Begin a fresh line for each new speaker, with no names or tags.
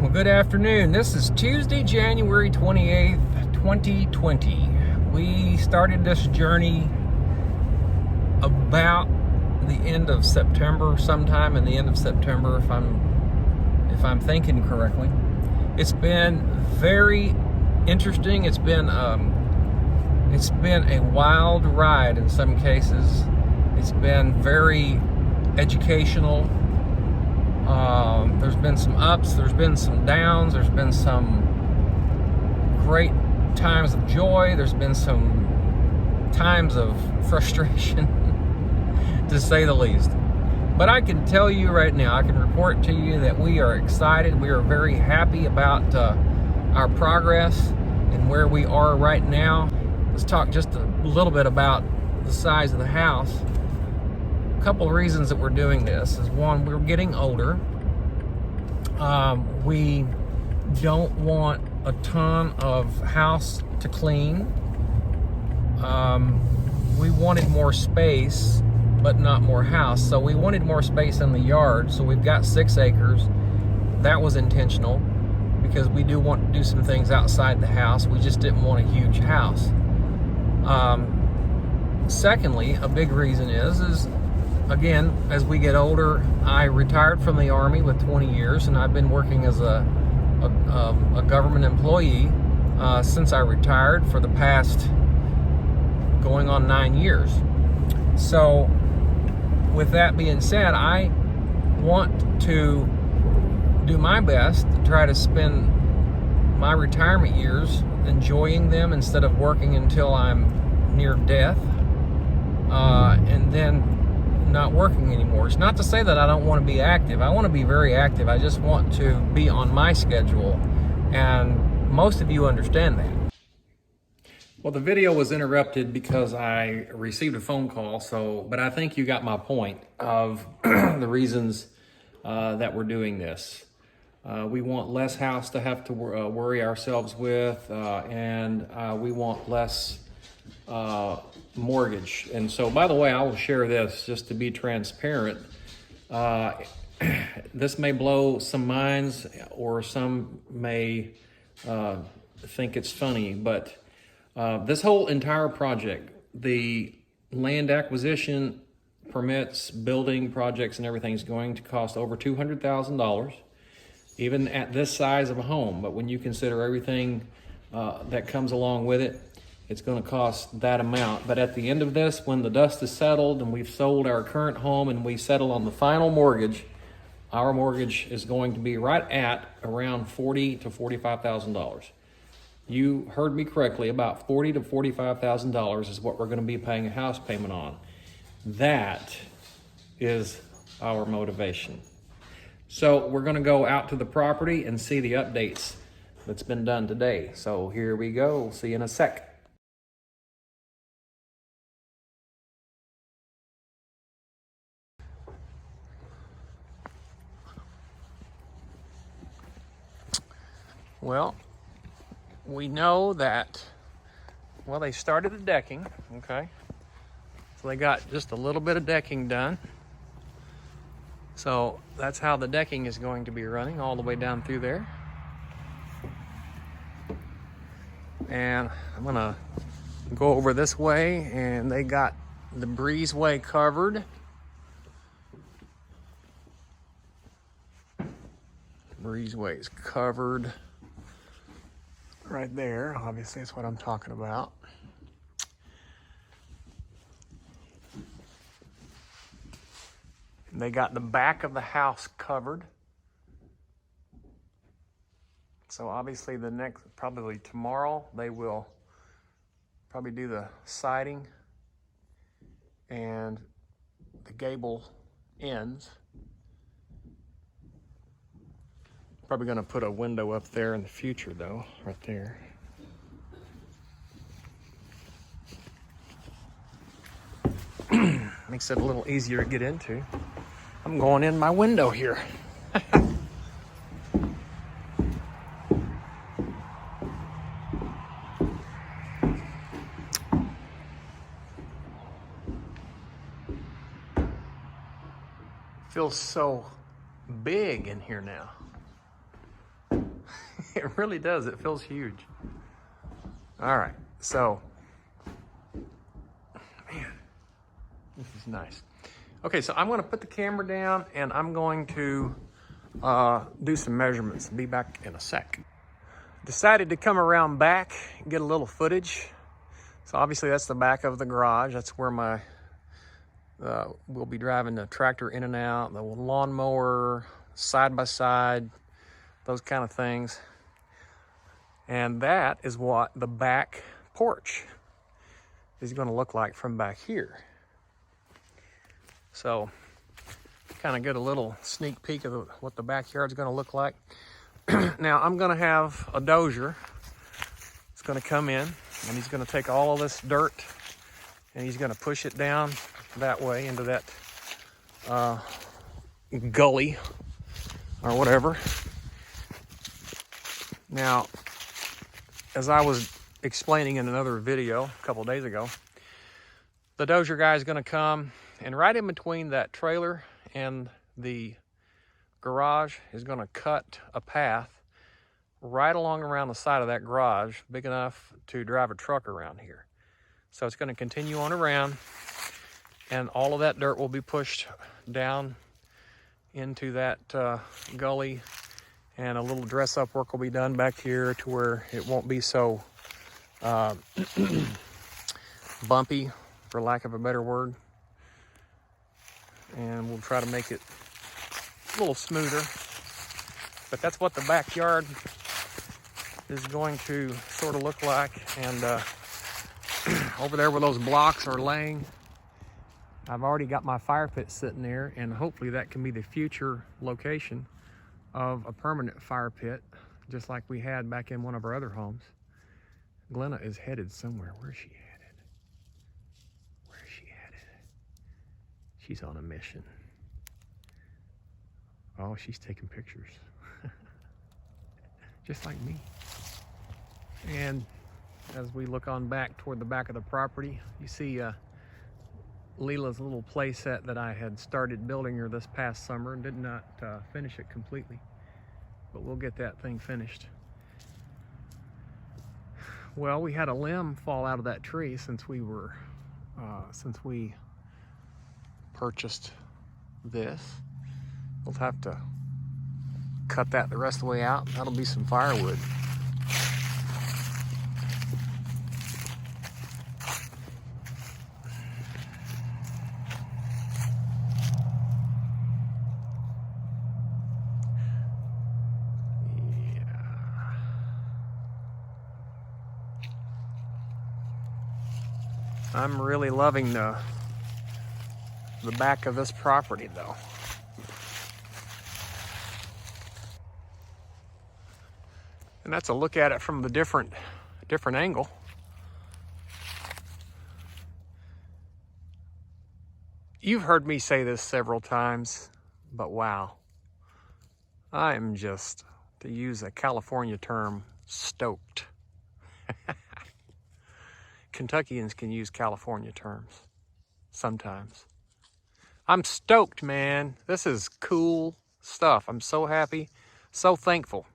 Well, good afternoon. This is Tuesday, January 28th, 2020. We started this journey about the end of September, sometime in the end of September, if I'm thinking correctly. It's been very interesting. It's been a wild ride in some cases. It's been very educational. There's been some ups, there's been some downs, there's been some great times of joy, there's been some times of frustration, to say the least. But I can tell you right now, I can report to you that we are excited, we are very happy about our progress and where we are right now. Let's talk just a little bit about the size of the house. A couple of reasons that we're doing this is, one, we're getting older. We don't want a ton of house to clean. We wanted more space, but not more house. So we wanted more space in the yard. So we've got 6 acres. That was intentional because we do want to do some things outside the house. We just didn't want a huge house. Secondly, a big reason is again, as we get older, I retired from the Army with 20 years, and I've been working as a government employee since I retired for the past going on 9 years. So with that being said, I want to do my best to try to spend my retirement years enjoying them instead of working until I'm near death, and then not working anymore. It's not to say that I don't want to be active. I want to be very active. I just want to be on my schedule, and most of you understand that. Well, the video was interrupted because I received a phone call, but I think you got my point of the reasons that we're doing this. We want less house to have to worry ourselves with, and we want less mortgage. And so, by the way, I will share this just to be transparent. This may blow some minds, or some may think it's funny, but this whole entire project, the land acquisition, permits, building projects, and everything is going to cost over $200,000, even at this size of a home. But when you consider everything that comes along with it, it's going to cost that amount. But at the end of this, when the dust is settled and we've sold our current home and we settle on the final mortgage, our mortgage is going to be right at around $40,000 to $45,000. You heard me correctly, about $40,000 to $45,000 is what we're going to be paying a house payment on. That is our motivation. So we're going to go out to the property and see the updates that's been done today. So here we go. See you in a sec. Well, we know that, well, they started the decking, okay? So they got just a little bit of decking done. So that's how the decking is going to be running all the way down through there. And I'm gonna go over this way, and they got the breezeway covered. Breezeway is covered right there. Obviously, that's what I'm talking about. They got the back of the house covered. So obviously probably tomorrow, they will probably do the siding and the gable ends. Probably gonna put a window up there in the future though, right there. Makes it a little easier to get into. I'm going in my window here. Feels so big in here now. It really does. It feels huge. All right, so, man, this is nice. Okay, so I'm gonna put the camera down and I'm going to do some measurements. Be back in a sec. Decided to come around back and get a little footage. So obviously that's the back of the garage. That's where my, we'll be driving the tractor in and out, the lawnmower, side by side, those kind of things. And that is what the back porch is gonna look like from back here. So kind of get a little sneak peek of what the backyard's gonna look like. Now I'm gonna have a dozer. It's gonna come in and he's gonna take all of this dirt and he's gonna push it down that way into that gully or whatever. Now, as I was explaining in another video a couple days ago, the dozer guy is gonna come and right in between that trailer and the garage is gonna cut a path right along around the side of that garage, big enough to drive a truck around here. So it's gonna continue on around and all of that dirt will be pushed down into that gully, and a little dress up work will be done back here to where it won't be so bumpy, for lack of a better word. And we'll try to make it a little smoother. But that's what the backyard is going to sort of look like. And over there where those blocks are laying, I've already got my fire pit sitting there, and hopefully that can be the future location of a permanent fire pit, just like we had back in one of our other homes. Glenna is headed somewhere. Where's she headed? Where's she headed? She's on a mission. Oh, she's taking pictures. Just like me. And as we look on back toward the back of the property, you see Leela's little play set that I had started building her this past summer and did not finish it completely, but we'll get that thing finished. Well, we had a limb fall out of that tree since we purchased this. We'll have to cut that the rest of the way out. That'll be some firewood. I'm really loving the back of this property though. And that's a look at it from the different angle. You've heard me say this several times, but wow. I am just, to use a California term, stoked. Kentuckians can use California terms sometimes. I'm stoked, man. This is cool stuff. I'm so happy, so thankful